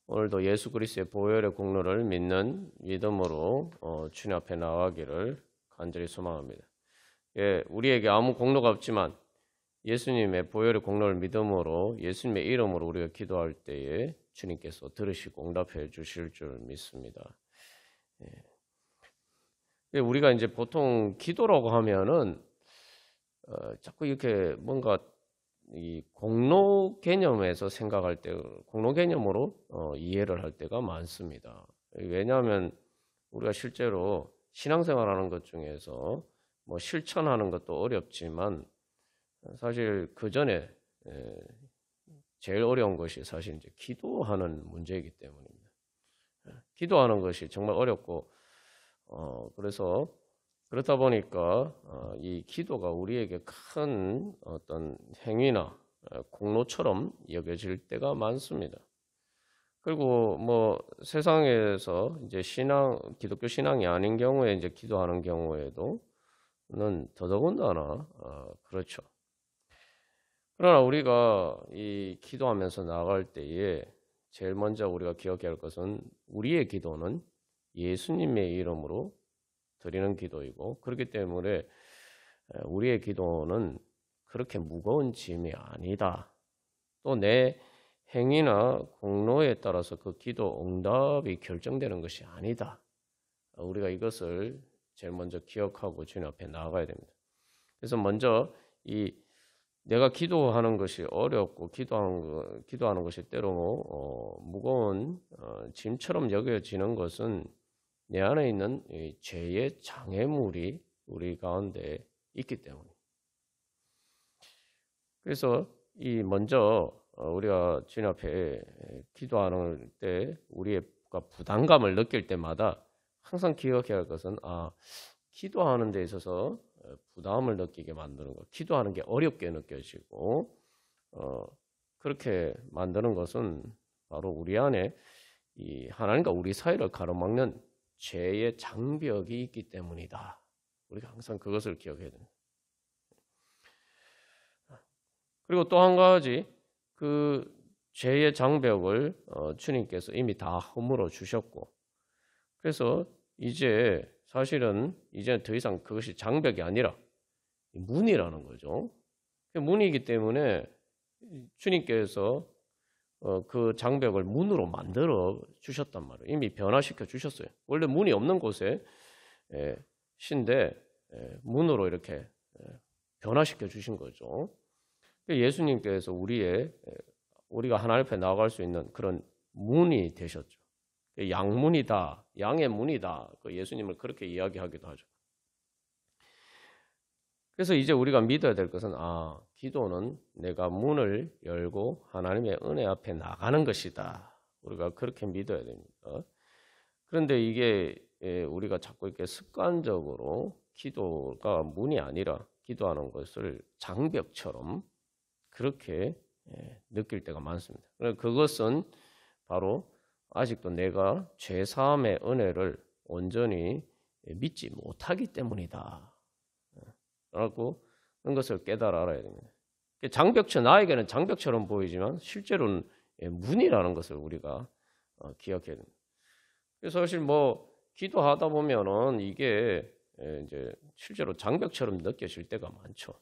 오늘도 예수 그리스도의 보혈의 공로를 믿는 믿음으로 주님 앞에 나가기를 간절히 소망합니다. 예, 우리에게 아무 공로가 없지만 예수님의 보혈의 공로를 믿음으로 예수님의 이름으로 우리가 기도할 때에 주님께서 들으시고 응답해 주실 줄 믿습니다. 예. 우리가 이제 보통 기도라고 하면은 자꾸 이렇게 뭔가 이 공로 개념에서 생각할 때, 공로 개념으로 이해를 할 때가 많습니다. 왜냐하면 우리가 실제로 신앙생활하는 것 중에서 뭐 실천하는 것도 어렵지만 사실 그 전에 제일 어려운 것이 사실 이제 기도하는 문제이기 때문입니다. 기도하는 것이 정말 어렵고 그래서 그렇다 보니까 이 기도가 우리에게 큰 어떤 행위나 공로처럼 여겨질 때가 많습니다. 그리고 뭐 세상에서 이제 기독교 신앙이 아닌 경우에 이제 기도하는 경우에도는 더더군다나 그렇죠. 그러나 우리가 이 기도하면서 나아갈 때에 제일 먼저 우리가 기억해야 할 것은 우리의 기도는 예수님의 이름으로 드리는 기도이고, 그렇기 때문에 우리의 기도는 그렇게 무거운 짐이 아니다. 또 내 행위나 공로에 따라서 그 기도 응답이 결정되는 것이 아니다. 우리가 이것을 제일 먼저 기억하고 주님 앞에 나아가야 됩니다. 그래서 먼저 내가 기도하는 것이 어렵고 기도하는 것이 때로 무거운 짐처럼 여겨지는 것은 내 안에 있는 이 죄의 장애물이 우리 가운데 있기 때문에. 그래서 먼저 우리가 주님 앞에 기도하는 때 우리가 부담감을 느낄 때마다 항상 기억해야 할 것은 기도하는 데 있어서 부담을 느끼게 만드는 것, 기도하는 게 어렵게 느껴지고 그렇게 만드는 것은 바로 우리 안에 이 하나님과 우리 사이를 가로막는 죄의 장벽이 있기 때문이다. 우리가 항상 그것을 기억해야 됩니다. 그리고 또 한 가지, 그 죄의 장벽을 주님께서 이미 다 허물어 주셨고, 그래서 이제 사실은 이제 더 이상 그것이 장벽이 아니라 문이라는 거죠. 문이기 때문에 주님께서 그 장벽을 문으로 만들어 주셨단 말이에요. 이미 변화시켜 주셨어요. 원래 문이 없는 곳에 신데 문으로 이렇게 변화시켜 주신 거죠. 예수님께서 우리가 하나님 앞에 나아갈 수 있는 그런 문이 되셨죠. 양문이다, 양의 문이다. 예수님을 그렇게 이야기하기도 하죠. 그래서 이제 우리가 믿어야 될 것은 기도는 내가 문을 열고 하나님의 은혜 앞에 나가는 것이다. 우리가 그렇게 믿어야 됩니다. 그런데 이게 우리가 자꾸 이렇게 습관적으로 기도가 문이 아니라 기도하는 것을 장벽처럼 그렇게 느낄 때가 많습니다. 그것은 바로 아직도 내가 죄사함의 은혜를 온전히 믿지 못하기 때문이다. 라고 그런 것을 깨달아 알아야 됩니다. 나에게는 장벽처럼 보이지만 실제로는 문이라는 것을 우리가 기억해야 됩니다. 그래서 사실 기도하다 보면은 이게 이제 실제로 장벽처럼 느껴질 때가 많죠.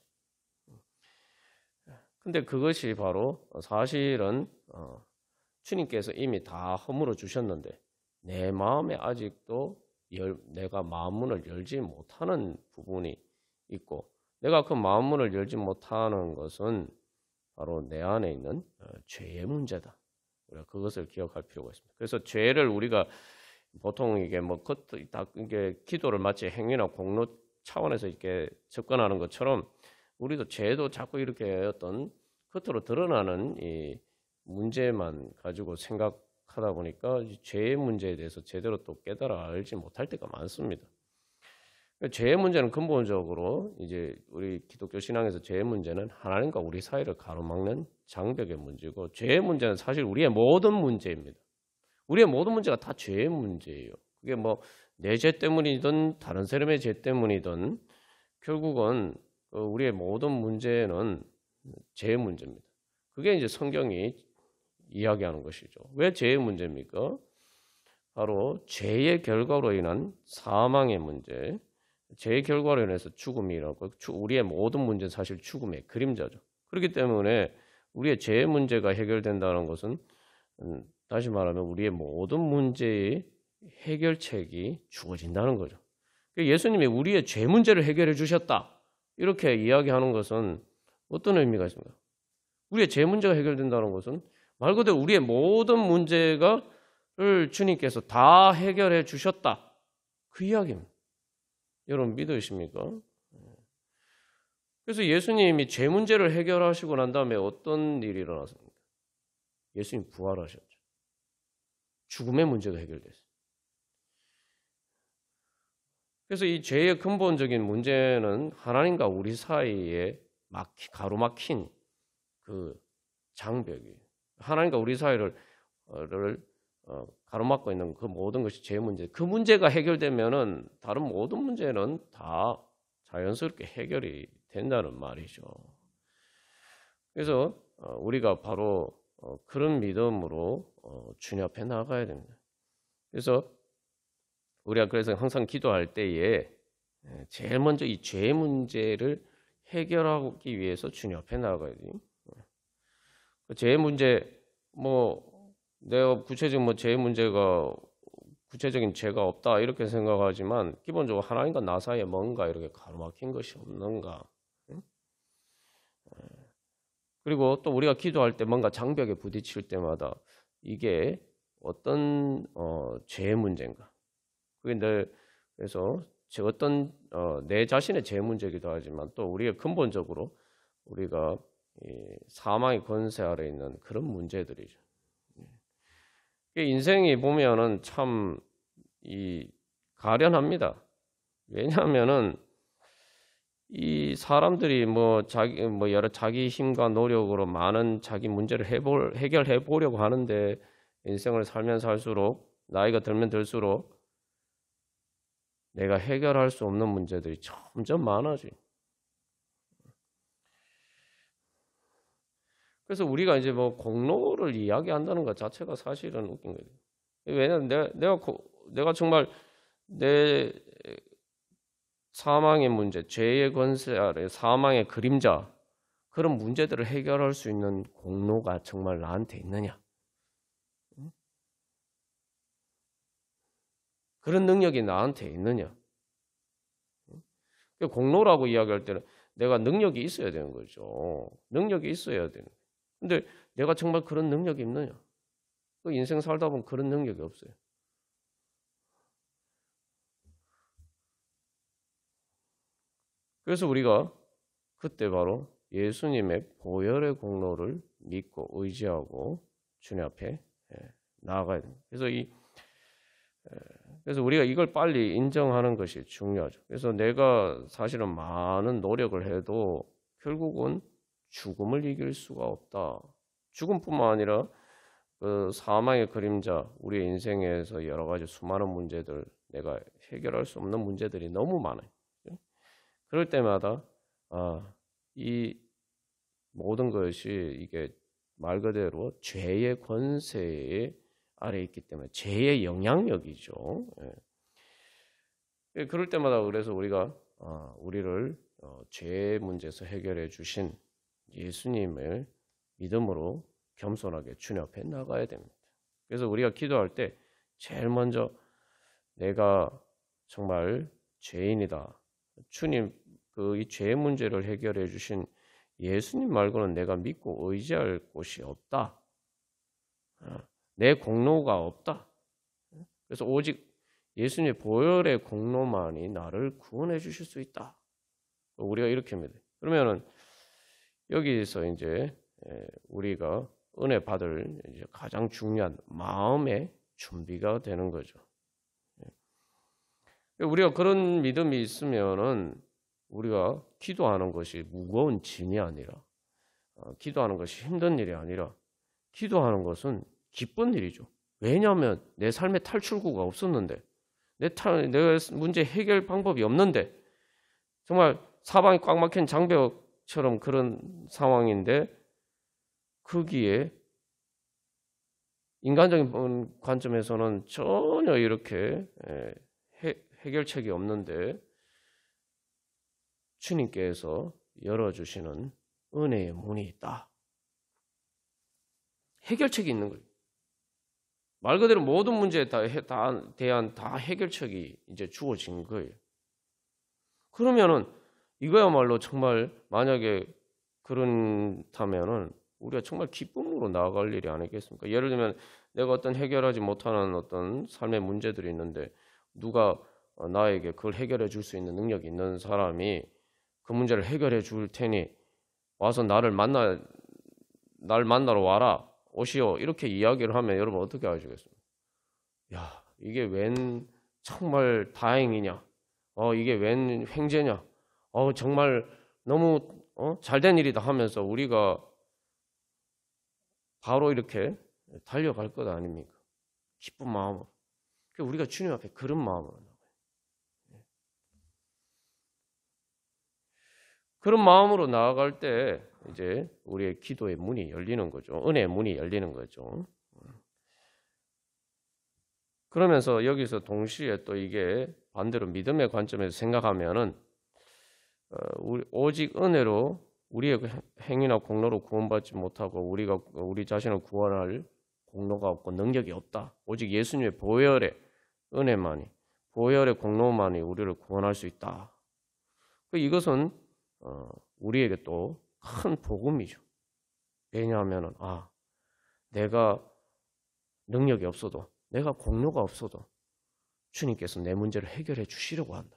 근데 그것이 바로 사실은 주님께서 이미 다 허물어 주셨는데 내 마음에 아직도 내가 마음문을 열지 못하는 부분이 있고, 내가 그 마음문을 열지 못하는 것은 바로 내 안에 있는 죄의 문제다. 우리가 그것을 기억할 필요가 있습니다. 그래서 죄를 우리가 보통 이게 이게 기도를 마치 행위나 공로 차원에서 이렇게 접근하는 것처럼 우리도 죄도 자꾸 이렇게 어떤 겉으로 드러나는 이 문제만 가지고 생각하다 보니까 이 죄의 문제에 대해서 제대로 또 깨달아 알지 못할 때가 많습니다. 죄의 문제는 근본적으로 이제 우리 기독교 신앙에서 죄의 문제는 하나님과 우리 사이를 가로막는 장벽의 문제고, 죄의 문제는 사실 우리의 모든 문제입니다. 우리의 모든 문제가 다 죄의 문제예요. 그게 내 죄 때문이든 다른 사람의 죄 때문이든 결국은 우리의 모든 문제는 죄의 문제입니다. 그게 이제 성경이 이야기하는 것이죠. 왜 죄의 문제입니까? 바로 죄의 결과로 인한 사망의 문제, 죄의 결과로 인해서 죽음이라고, 우리의 모든 문제는 사실 죽음의 그림자죠. 그렇기 때문에 우리의 죄의 문제가 해결된다는 것은 다시 말하면 우리의 모든 문제의 해결책이 주어진다는 거죠. 예수님이 우리의 죄 문제를 해결해 주셨다, 이렇게 이야기하는 것은 어떤 의미가 있습니까? 우리의 죄 문제가 해결된다는 것은 말 그대로 우리의 모든 문제를 주님께서 다 해결해 주셨다, 그 이야기입니다. 여러분 믿으십니까? 그래서 예수님이 죄 문제를 해결하시고 난 다음에 어떤 일이 일어났습니까? 예수님 부활하셨죠. 죽음의 문제가 해결됐어요. 그래서 이 죄의 근본적인 문제는 하나님과 우리 사이에 가로막힌 그 장벽이에요. 하나님과 우리 사이를 가로막고 있는 그 모든 것이 죄 문제. 그 문제가 해결되면은 다른 모든 문제는 다 자연스럽게 해결이 된다는 말이죠. 그래서 우리가 바로 그런 믿음으로 주님 앞에 나가야 됩니다. 그래서 우리가 항상 기도할 때에 제일 먼저 이 죄 문제를 해결하기 위해서 주님 앞에 나가야 돼요. 죄 문제, 내가 구체적인 죄 문제가 구체적인 죄가 없다 이렇게 생각하지만 기본적으로 하나님과 나 사이에 뭔가 이렇게 가로막힌 것이 없는가. 그리고 또 우리가 기도할 때 뭔가 장벽에 부딪힐 때마다 이게 어떤 죄 문제인가. 그래서 내 자신의 죄 문제이기도 하지만 또 우리가 근본적으로 우리가 사망의 권세 아래 있는 그런 문제들이죠. 인생이 보면은 참 가련합니다. 왜냐하면은 이 사람들이 자기 힘과 노력으로 많은 자기 문제를 해결해 보려고 하는데 인생을 살면 살수록 나이가 들면 들수록 내가 해결할 수 없는 문제들이 점점 많아져요. 그래서 우리가 이제 공로를 이야기한다는 것 자체가 사실은 웃긴 거예요. 왜냐하면 내가 정말 내 사망의 문제, 죄의 권세 아래 사망의 그림자, 그런 문제들을 해결할 수 있는 공로가 정말 나한테 있느냐? 그런 능력이 나한테 있느냐? 공로라고 이야기할 때는 내가 능력이 있어야 되는 거죠. 능력이 있어야 되는. 근데 내가 정말 그런 능력이 있느냐? 인생 살다 보면 그런 능력이 없어요. 그래서 우리가 그때 바로 예수님의 보혈의 공로를 믿고 의지하고 주님 앞에 나아가야 됩니다. 그래서 우리가 이걸 빨리 인정하는 것이 중요하죠. 그래서 내가 사실은 많은 노력을 해도 결국은 죽음을 이길 수가 없다. 죽음뿐만 아니라 그 사망의 그림자, 우리의 인생에서 여러 가지 수많은 문제들, 내가 해결할 수 없는 문제들이 너무 많아요. 그럴 때마다 이 모든 것이 이게 말 그대로 죄의 권세 아래 있기 때문에 죄의 영향력이죠. 그럴 때마다 그래서 우리가 우리를 죄의 문제에서 해결해 주신 예수님을 믿음으로 겸손하게 주님 앞에 나가야 됩니다. 그래서 우리가 기도할 때 제일 먼저 내가 정말 죄인이다. 주님 이 죄의 문제를 해결해 주신 예수님 말고는 내가 믿고 의지할 곳이 없다. 내 공로가 없다. 그래서 오직 예수님의 보혈의 공로만이 나를 구원해 주실 수 있다. 우리가 이렇게 합니다. 그러면은 여기서 이제 우리가 은혜 받을 이제 가장 중요한 마음의 준비가 되는 거죠. 우리가 그런 믿음이 있으면은 우리가 기도하는 것이 무거운 짐이 아니라 기도하는 것이 힘든 일이 아니라 기도하는 것은 기쁜 일이죠. 왜냐하면 내 삶에 탈출구가 없었는데 내 문제 해결 방법이 없는데 정말 사방이 꽉 막힌 장벽처럼 그런 상황인데 거기에 인간적인 관점에서는 전혀 이렇게 해결책이 없는데 주님께서 열어주시는 은혜의 문이 있다. 해결책이 있는 거예요. 말 그대로 모든 문제에 대한 해결책이 이제 주어진 거예요. 그러면은 이거야말로 정말 만약에 그렇다면은 우리가 정말 기쁨으로 나아갈 일이 아니겠습니까? 예를 들면 내가 어떤 해결하지 못하는 어떤 삶의 문제들이 있는데 누가 나에게 그걸 해결해 줄 수 있는 능력이 있는 사람이 그 문제를 해결해 줄 테니 와서 날 만나러 와라. 오시오. 이렇게 이야기를 하면 여러분 어떻게 하시겠습니까? 야, 이게 웬 정말 다행이냐? 이게 웬 횡재냐? 정말 너무 잘된 일이다 하면서 우리가 바로 이렇게 달려갈 것 아닙니까? 기쁜 마음으로. 우리가 주님 앞에 그런 마음으로 나가요. 그런 마음으로 나아갈 때 이제 우리의 기도의 문이 열리는 거죠. 은혜의 문이 열리는 거죠. 그러면서 여기서 동시에 또 이게 반대로 믿음의 관점에서 생각하면은 오직 은혜로 우리의 행위나 공로로 구원받지 못하고 우리가 우리 자신을 구원할 공로가 없고 능력이 없다. 오직 예수님의 보혈의 은혜만이, 보혈의 공로만이 우리를 구원할 수 있다. 이것은 우리에게 또 큰 복음이죠. 왜냐하면 내가 능력이 없어도, 내가 공로가 없어도 주님께서 내 문제를 해결해 주시려고 한다.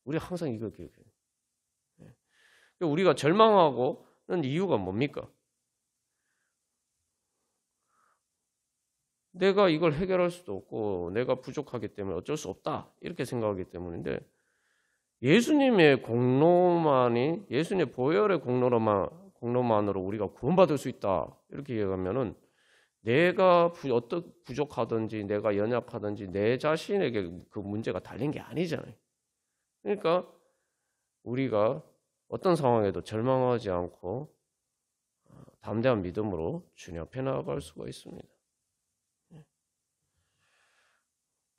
우리가 항상 이걸 기억해요. 우리가 절망하고는 이유가 뭡니까? 내가 이걸 해결할 수도 없고 내가 부족하기 때문에 어쩔 수 없다 이렇게 생각하기 때문인데 예수님의 공로만이 예수님의 보혈의 공로만으로 우리가 구원받을 수 있다 이렇게 얘기하면은 내가 부족하든지 내가 연약하든지 내 자신에게 그 문제가 달린 게 아니잖아요. 그러니까 우리가 어떤 상황에도 절망하지 않고 담대한 믿음으로 주님 앞에 나아갈 수가 있습니다.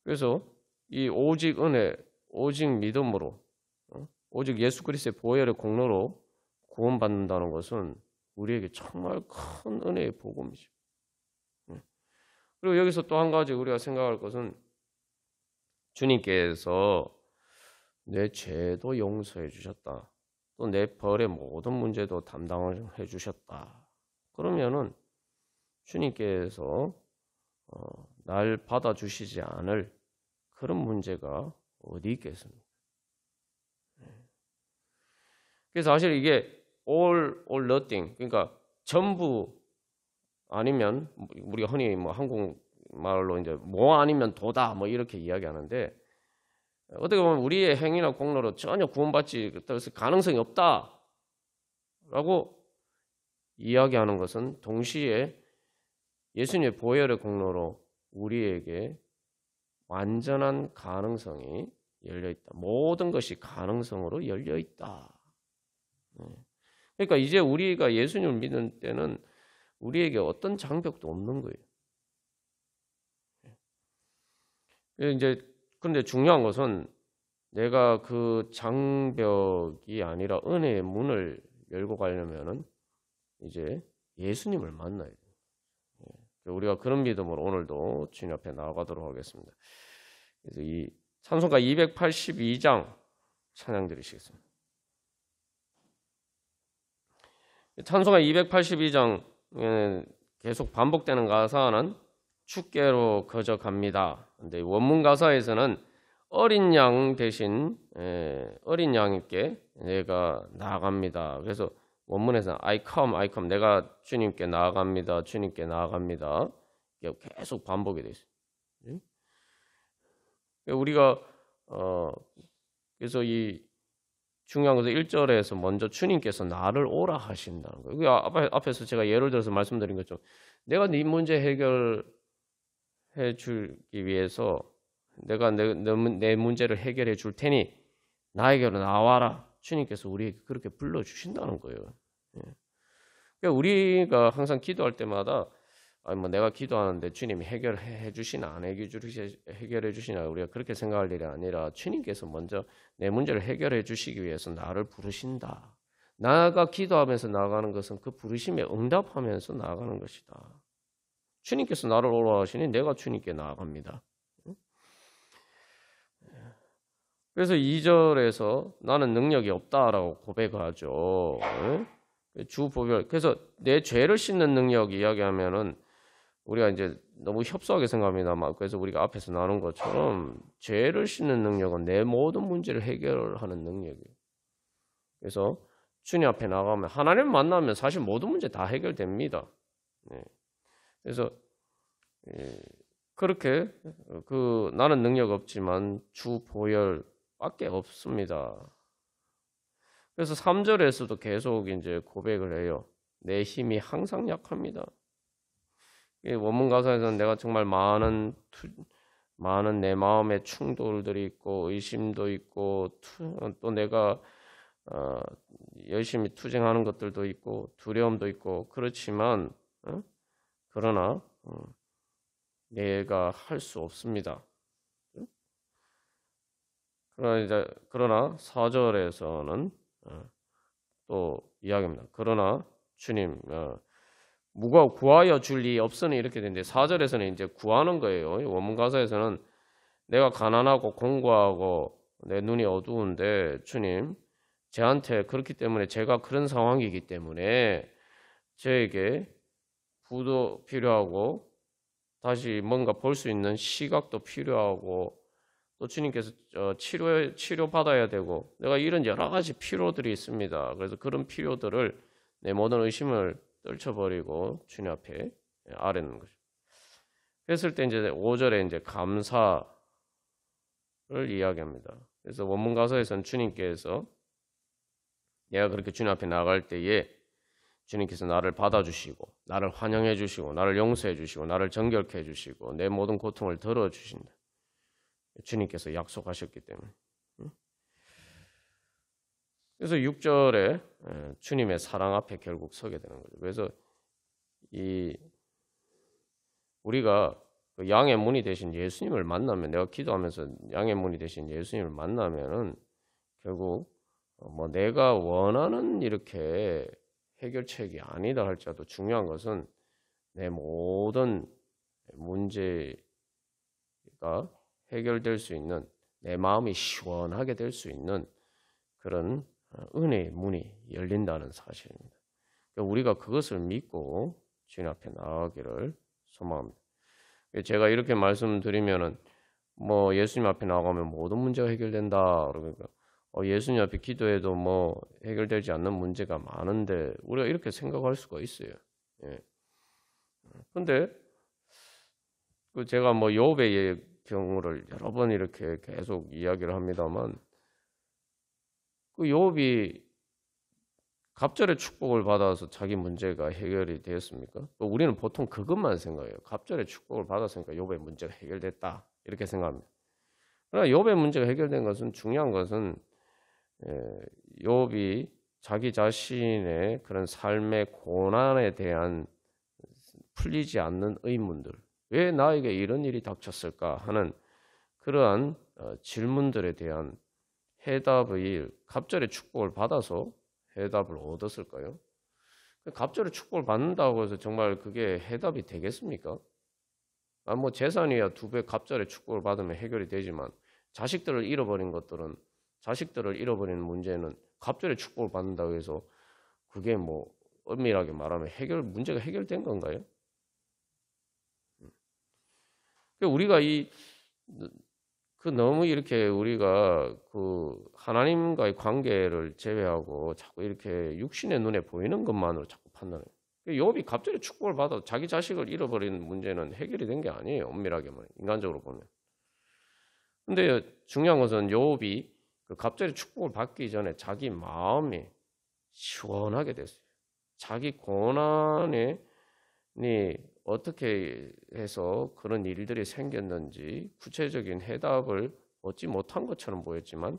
그래서 이 오직 은혜, 오직 믿음으로, 오직 예수 그리스도의 보혈의 공로로 구원받는다는 것은 우리에게 정말 큰 은혜의 복음이죠. 그리고 여기서 또 한 가지 우리가 생각할 것은 주님께서 내 죄도 용서해 주셨다. 또 내 벌의 모든 문제도 담당해 주셨다. 그러면은 주님께서 날 받아주시지 않을 그런 문제가 어디 있겠습니까? 그래서 사실 이게 all or nothing, 그러니까 전부 아니면 우리가 흔히 한국말로 이제 뭐 아니면 도다 뭐 이렇게 이야기하는데 어떻게 보면 우리의 행위나 공로로 전혀 구원받지 못할 가능성이 없다라고 이야기하는 것은 동시에 예수님의 보혈의 공로로 우리에게 완전한 가능성이 열려있다. 모든 것이 가능성으로 열려있다. 그러니까 이제 우리가 예수님을 믿는 때는 우리에게 어떤 장벽도 없는 거예요. 이제 그런데 중요한 것은 내가 그 장벽이 아니라 은혜의 문을 열고 가려면은 이제 예수님을 만나야 돼요. 우리가 그런 믿음으로 오늘도 주님 앞에 나아가도록 하겠습니다. 그래서 이 찬송가 282장 찬양 드리시겠습니다. 찬송가 282장 계속 반복되는 가사는 축계로 거저 갑니다. 근데 원문 가사에서는 어린 양 대신 어린 양께 내가 나아갑니다. 그래서 원문에서는 I come 내가 주님께 나아갑니다. 주님께 나아갑니다. 계속 반복이 되어 있어요. 우리가 그래서 이 중요한 것은 1절에서 먼저 주님께서 나를 오라 하신다는 거예요. 앞에서 제가 예를 들어서 말씀드린 것처럼 내가 네 문제 해결해 주기 위해서 내가 내 문제를 해결해 줄 테니 나에게로 나와라. 주님께서 우리에게 그렇게 불러주신다는 거예요. 그러니까 우리가 항상 기도할 때마다 아니 뭐 내가 기도하는데 주님이 해결해 주시나 안 해결해 주시나 우리가 그렇게 생각할 일이 아니라 주님께서 먼저 내 문제를 해결해 주시기 위해서 나를 부르신다. 나가 기도하면서 나아가는 것은 그 부르심에 응답하면서 나아가는 것이다. 주님께서 나를 오라 하시니 내가 주님께 나아갑니다. 그래서 2절에서 나는 능력이 없다라고 고백하죠. 주보별. 그래서 내 죄를 씻는 능력 이야기하면은 우리가 이제 너무 협소하게 생각합니다만, 그래서 우리가 앞에서 나눈 것처럼 죄를 씻는 능력은 내 모든 문제를 해결하는 능력이에요. 그래서 주님 앞에 나가면 하나님 만나면 사실 모든 문제 다 해결됩니다. 그래서 그렇게 나는 능력 없지만 주 보혈 밖에 없습니다. 그래서 3절에서도 계속 이제 고백을 해요. 내 힘이 항상 약합니다. 원문 가사에서는 내가 정말 많은 내 마음의 충돌들이 있고 의심도 있고 또 내가 열심히 투쟁하는 것들도 있고 두려움도 있고 그렇지만 그러나 내가 할 수 없습니다. 그러나 4절에서는 또 이야기합니다. 그러나 주님 구하여 줄 리 없으니 이렇게 되는데 4절에서는 이제 구하는 거예요. 원문 가사에서는 내가 가난하고 공고하고 내 눈이 어두운데 주님 저한테 그렇기 때문에 제가 그런 상황이기 때문에 저에게 부도 필요하고 다시 뭔가 볼 수 있는 시각도 필요하고 또 주님께서 치료 받아야 되고 내가 이런 여러 가지 필요들이 있습니다. 그래서 그런 필요들을 내 모든 의심을 떨쳐버리고 주님 앞에 아뢰는 거죠. 그랬을 때 이제 5절에 이제 감사를 이야기합니다. 그래서 원문 가사에서는 주님께서 내가 그렇게 주님 앞에 나갈 때에 주님께서 나를 받아주시고 나를 환영해 주시고 나를 용서해 주시고 나를 정결케 해 주시고 내 모든 고통을 덜어주신다. 주님께서 약속하셨기 때문에. 그래서 6절에 주님의 사랑 앞에 결국 서게 되는 거죠. 그래서 우리가 그 양의 문이 되신 예수님을 만나면 내가 기도하면서 양의 문이 되신 예수님을 만나면은 결국 뭐 내가 원하는 이렇게 해결책이 아니다 할지라도 중요한 것은 내 모든 문제가 해결될 수 있는 내 마음이 시원하게 될 수 있는 그런 은혜의 문이 열린다는 사실입니다. 그러니까 우리가 그것을 믿고 주님 앞에 나아가기를 소망합니다. 제가 이렇게 말씀드리면은 뭐 예수님 앞에 나가면 모든 문제가 해결된다 그러니까 예수님 앞에 기도해도 뭐 해결되지 않는 문제가 많은데 우리가 이렇게 생각할 수가 있어요. 그런데 제가 뭐 욥의 경우를 여러 번 이렇게 계속 이야기를 합니다만 그 욥이 갑절의 축복을 받아서 자기 문제가 해결이 되었습니까? 우리는 보통 그것만 생각해요. 갑절의 축복을 받았으니까 욥의 문제가 해결됐다 이렇게 생각합니다. 그러나 욥의 문제가 해결된 것은 중요한 것은 욥이 자기 자신의 그런 삶의 고난에 대한 풀리지 않는 의문들, 왜 나에게 이런 일이 닥쳤을까 하는 그러한 질문들에 대한 해답의 갑절의 축복을 받아서 해답을 얻었을까요? 갑절의 축복을 받는다고 해서 정말 그게 해답이 되겠습니까? 뭐 재산이야 2배 갑절의 축복을 받으면 해결이 되지만 자식들을 잃어버린 것들은 자식들을 잃어버리는 문제는 갑절의 축복을 받는다고 해서 그게 뭐 엄밀하게 말하면 문제가 해결된 건가요? 우리가 너무 이렇게 우리가 그 하나님과의 관계를 제외하고 자꾸 이렇게 육신의 눈에 보이는 것만으로 자꾸 판단해요. 욥이 갑자기 축복을 받아 자기 자식을 잃어버린 문제는 해결이 된 게 아니에요. 엄밀하게 말해 인간적으로 보면. 근데 중요한 것은 욥이 그 갑자기 축복을 받기 전에 자기 마음이 시원하게 됐어요. 자기 고난이 어떻게 해서 그런 일들이 생겼는지 구체적인 해답을 얻지 못한 것처럼 보였지만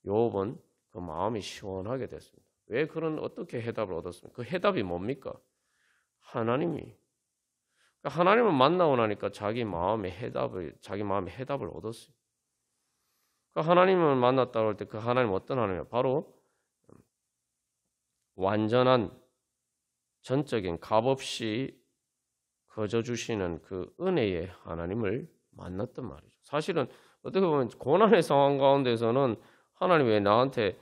욥은 그 마음이 시원하게 됐습니다. 왜 어떻게 해답을 얻었습니까? 그 해답이 뭡니까? 하나님이 그러니까 하나님을 만나고 나니까 자기 마음의 해답을 얻었어요. 그러니까 하나님을 만났다고 할 때 그 하나님 어떤 하나님이에요? 바로 완전한 전적인 값없이 거저 주시는 그 은혜의 하나님을 만났단 말이죠. 사실은 어떻게 보면 고난의 상황 가운데서는 하나님 왜 나한테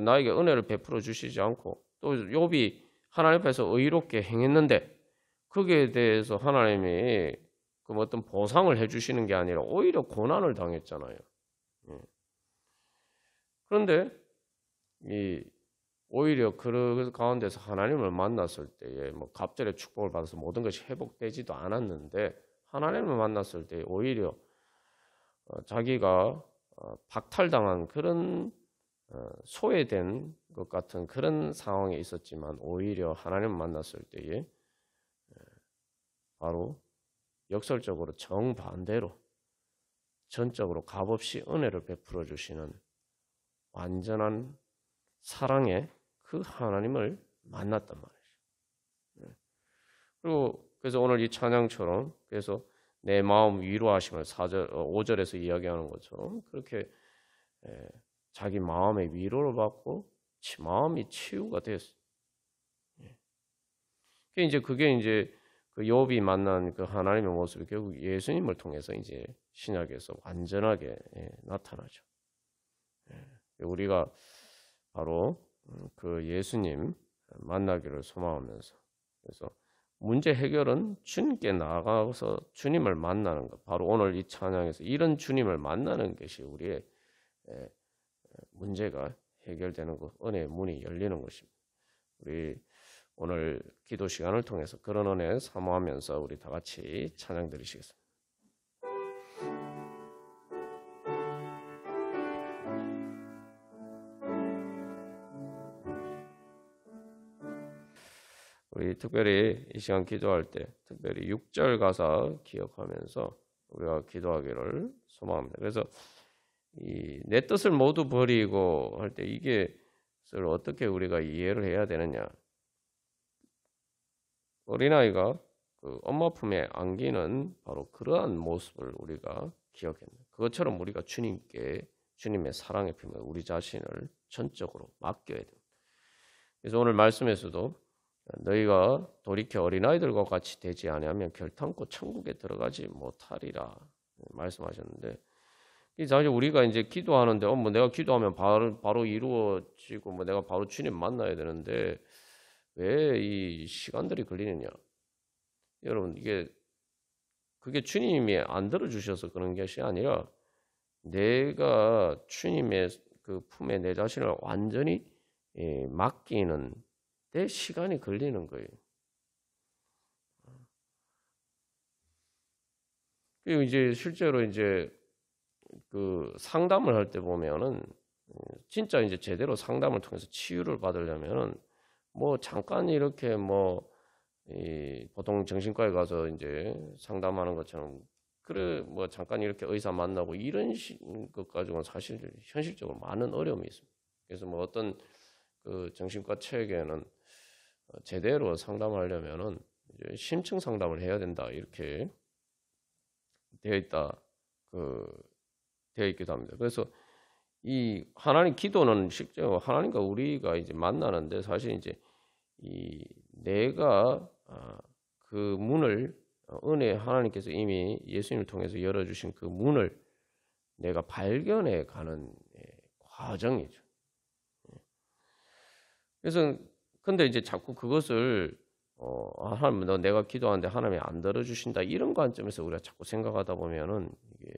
나에게 은혜를 베풀어 주시지 않고 또 욥이 하나님 앞에서 의롭게 행했는데 거기에 대해서 하나님이 그 어떤 보상을 해주시는 게 아니라 오히려 고난을 당했잖아요. 그런데 오히려 그 가운데서 하나님을 만났을 때에 갑절의 축복을 받아서 모든 것이 회복되지도 않았는데 하나님을 만났을 때 오히려 자기가 박탈당한 그런 소외된 것 같은 그런 상황에 있었지만 오히려 하나님을 만났을 때에 바로 역설적으로 정반대로 전적으로 값없이 은혜를 베풀어 주시는 완전한 사랑의 그 하나님을 만났단 말이죠. 그리고 그래서 오늘 이 찬양처럼 그래서 내 마음 위로하심을 5절에서 이야기하는 것처럼 그렇게 자기 마음의 위로를 받고 마음이 치유가 됐어요. 그게 이제 그 욥이 만난 그 하나님의 모습이 결국 예수님을 통해서 이제 신약에서 완전하게 나타나죠. 우리가 바로 그 예수님 만나기를 소망하면서 그래서 문제 해결은 주님께 나아가서 주님을 만나는 것. 바로 오늘 이 찬양에서 이런 주님을 만나는 것이 우리의 문제가 해결되는 것, 은혜의 문이 열리는 것입니다. 우리 오늘 기도 시간을 통해서 그런 은혜 사모하면서 우리 다 같이 찬양 드리시겠습니다. 우리 특별히 이 시간 기도할 때 특별히 6절 가사 기억하면서 우리가 기도하기를 소망합니다. 그래서 내 뜻을 모두 버리고 할 때 이게 어떻게 우리가 이해를 해야 되느냐? 어린아이가 그 엄마 품에 안기는 바로 그러한 모습을 우리가 기억합니다. 그것처럼 우리가 주님의 사랑의 품에 우리 자신을 전적으로 맡겨야 됩니다. 그래서 오늘 말씀에서도 너희가 돌이켜 어린아이들과 같이 되지 아니하면 결탄코 천국에 들어가지 못하리라 말씀하셨는데 사실 우리가 이제 기도하는데 내가 기도하면 바로 이루어지고 내가 바로 주님 만나야 되는데 왜 이 시간들이 걸리느냐? 여러분 그게 주님이 안 들어주셔서 그런 것이 아니라 내가 주님의 그 품에 내 자신을 완전히 맡기는 데 시간이 걸리는 거예요. 그리고 이제 실제로 이제 그 상담을 할 때 보면은 진짜 이제 제대로 상담을 통해서 치유를 받으려면은 잠깐 이렇게 보통 정신과에 가서 이제 상담하는 것처럼 잠깐 이렇게 의사 만나고 이런 것 가지고는 사실 현실적으로 많은 어려움이 있습니다. 그래서 어떤 그 정신과 체계에는 제대로 상담하려면은 이제 심층 상담을 해야 된다 이렇게 되어 있기도 합니다. 그래서 이 하나님 기도는 실제로 하나님과 우리가 이제 만나는데 사실 이제 내가 그 문을 은혜 하나님께서 이미 예수님을 통해서 열어주신 그 문을 내가 발견해 가는 과정이죠. 그래서 근데 이제 자꾸 그것을 하나님 내가 기도하는데 하나님이 안 들어주신다 이런 관점에서 우리가 자꾸 생각하다 보면은 이게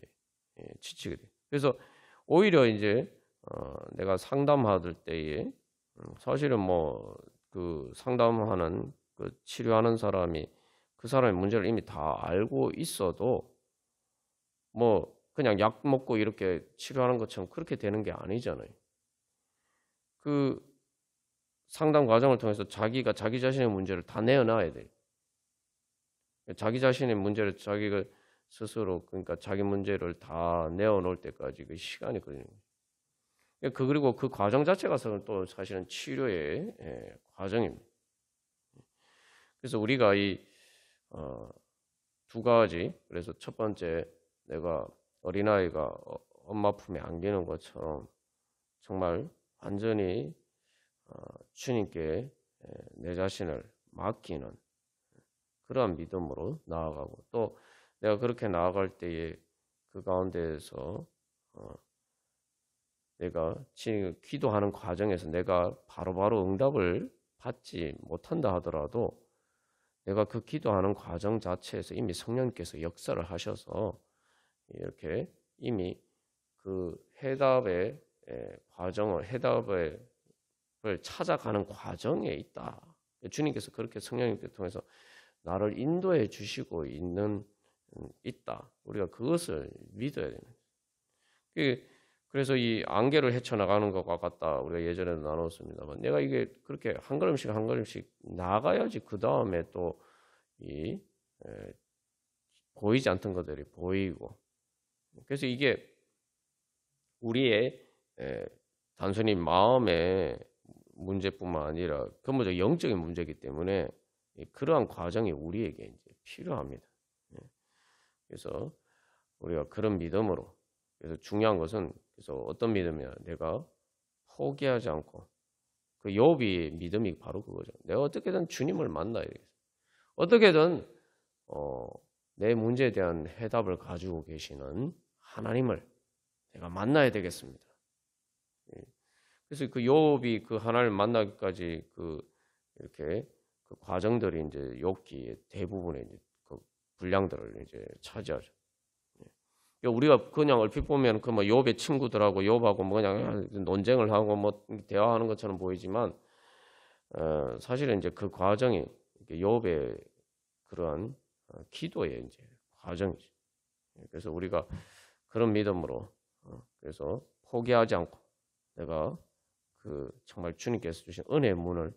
지치게 돼요. 그래서 오히려 이제 내가 상담받을 때에 사실은 그 상담하는 그 치료하는 사람이 그 사람의 문제를 이미 다 알고 있어도 그냥 약 먹고 이렇게 치료하는 것처럼 그렇게 되는 게 아니잖아요. 그 상담 과정을 통해서 자기가 자기 자신의 문제를 다 내어놔야 돼요. 자기 자신의 문제를 자기가 스스로 그러니까 자기 문제를 다 내어놓을 때까지 그 시간이 걸리는 거예요. 그리고 그 과정 자체가 또 사실은 치료의 과정입니다. 그래서 우리가 이 두 가지, 그래서 첫 번째 내가 어린아이가 엄마 품에 안기는 것처럼 정말 완전히 주님께 내 자신을 맡기는 그러한 믿음으로 나아가고, 또 내가 그렇게 나아갈 때에 그 가운데에서 내가 기도하는 과정에서 내가 바로바로 응답을 받지 못한다 하더라도 내가 그 기도하는 과정 자체에서 이미 성령님께서 역사를 하셔서 이렇게 이미 그 해답의 해답을 찾아가는 과정에 있다. 주님께서 그렇게 성령님께 통해서 나를 인도해 주시고 있다. 우리가 그것을 믿어야 되는 거예요. 그래서 이 안개를 헤쳐나가는 것과 같다. 우리가 예전에도 나눴습니다만, 내가 이게 그렇게 한 걸음씩 한 걸음씩 나가야지 그 다음에 또 이 보이지 않던 것들이 보이고, 그래서 이게 우리의 단순히 마음의 문제뿐만 아니라 근본적 영적인 문제이기 때문에 그러한 과정이 우리에게 이제 필요합니다. 그래서 우리가 그런 믿음으로, 그래서 중요한 것은, 그래서 어떤 믿음이야? 내가 포기하지 않고, 그 욥의 믿음이 바로 그거죠. 내가 어떻게든 주님을 만나야 되겠어. 어떻게든 내 문제에 대한 해답을 가지고 계시는 하나님을 내가 만나야 되겠습니다. 그래서 그 욥이 그 하나님을 만나기까지 이렇게 그 과정들이 이제 욥기의 대부분의 이제 그 분량들을 이제 차지하죠. 우리가 그냥 얼핏 보면 그 뭐 욥의 친구들하고 욥하고 뭐 그냥 논쟁을 하고 뭐 대화하는 것처럼 보이지만, 사실은 이제 그 과정이 욥의 그러한 기도의 이제 과정이죠. 그래서 우리가 그런 믿음으로, 그래서 포기하지 않고 내가 그 정말 주님께서 주신 은혜의 문을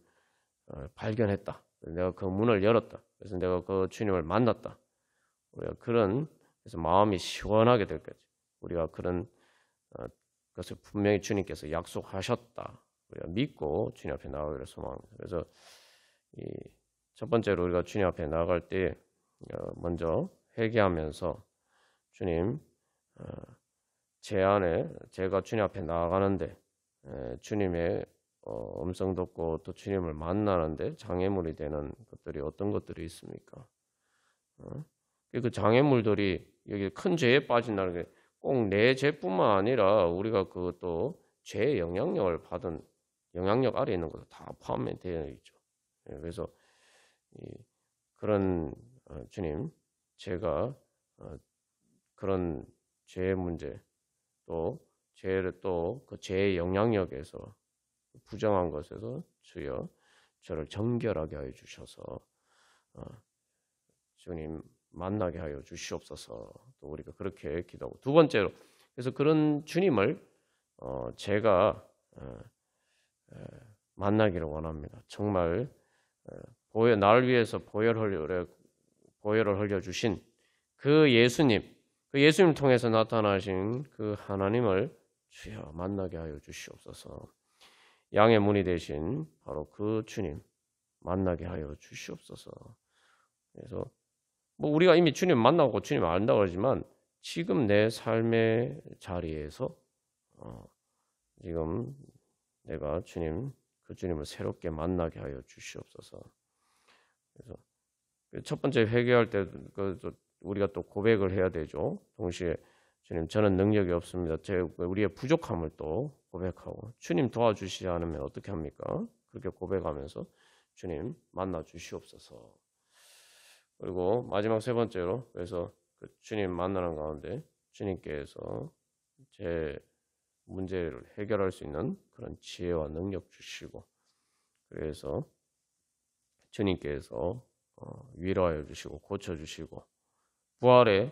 발견했다. 내가 그 문을 열었다. 그래서 내가 그 주님을 만났다. 우리가 그래서 마음이 시원하게 될 거죠. 우리가 그런 것을 분명히 주님께서 약속하셨다. 우리가 믿고 주님 앞에 나아가기를 소망합니다. 그래서 첫 번째로 우리가 주님 앞에 나아갈 때 먼저 회개하면서, 주님, 제 안에 제가 주님 앞에 나아가는데 주님의 음성 듣고 또 주님을 만나는데 장애물이 되는 것들이 어떤 것들이 있습니까? 그 장애물들이 여기 큰 죄에 빠진다는 게 꼭 내 죄뿐만 아니라 우리가 그것도 죄의 영향력을 받은 영향력 아래에 있는 것도 다 포함이 되어 있죠. 그래서 그런 주님, 제가 그런 죄의 문제, 또 죄를 또 그 죄의 영향력에서 부정한 것에서 주여 저를 정결하게 하여 주셔서 주님 만나게 하여 주시옵소서. 또 우리가 그렇게 기도하고, 두 번째로, 그래서 그런 주님을 제가 만나기를 원합니다. 정말 나를 위해서 보혈을 흘려 주신 그 예수님, 그 예수님을 통해서 나타나신 그 하나님을 주여 만나게 하여 주시옵소서. 양의 문이 되신 바로 그 주님 만나게 하여 주시옵소서. 그래서 뭐 우리가 이미 주님 만나고 주님 안다고 그러지만, 지금 내 삶의 자리에서 지금 내가 그 주님을 새롭게 만나게 하여 주시옵소서. 그래서 첫 번째 회개할 때 우리가 또 고백을 해야 되죠. 동시에 주님, 저는 능력이 없습니다. 우리의 부족함을 또 고백하고, 주님 도와주시지 않으면 어떻게 합니까? 그렇게 고백하면서 주님 만나 주시옵소서. 그리고 마지막 세 번째로, 그래서 그 주님 만나는 가운데 주님께서 제 문제를 해결할 수 있는 그런 지혜와 능력 주시고, 그래서 주님께서 위로하여 주시고 고쳐주시고 부활의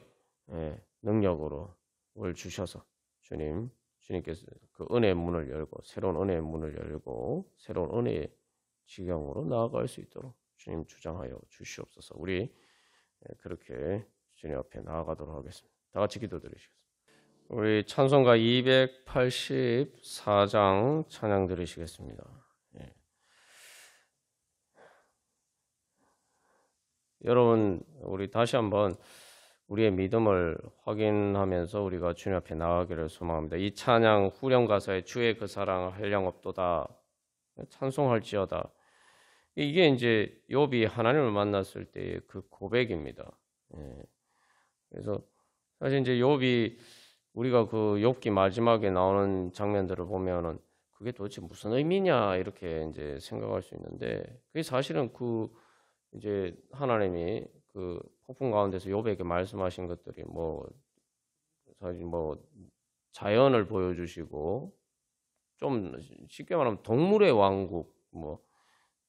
능력으로 을 주셔서 주님께서 그 은혜의 문을 열고, 새로운 은혜의 문을 열고 새로운 은혜의 지경으로 나아갈 수 있도록 주님 주장하여 주시옵소서. 우리 그렇게 주님 앞에 나아가도록 하겠습니다. 다 같이 기도드리시겠습니다. 우리 찬송가 284장 찬양 드리시겠습니다. 여러분, 우리 다시 한번 우리의 믿음을 확인하면서 우리가 주님 앞에 나가기를 소망합니다. 이 찬양 후렴 가사에 주의 그 사랑을 한량없도다 찬송할지어다. 이게 이제 욥이 하나님을 만났을 때의 그 고백입니다. 예. 그래서 사실 이제 욥이 우리가 그 욥기 마지막에 나오는 장면들을 보면은 그게 도대체 무슨 의미냐 이렇게 이제 생각할 수 있는데 그게 사실은 그 이제 하나님이 그 폭풍 가운데서 욥에게 말씀하신 것들이 뭐 사실 뭐 자연을 보여주시고 좀 쉽게 말하면 동물의 왕국 뭐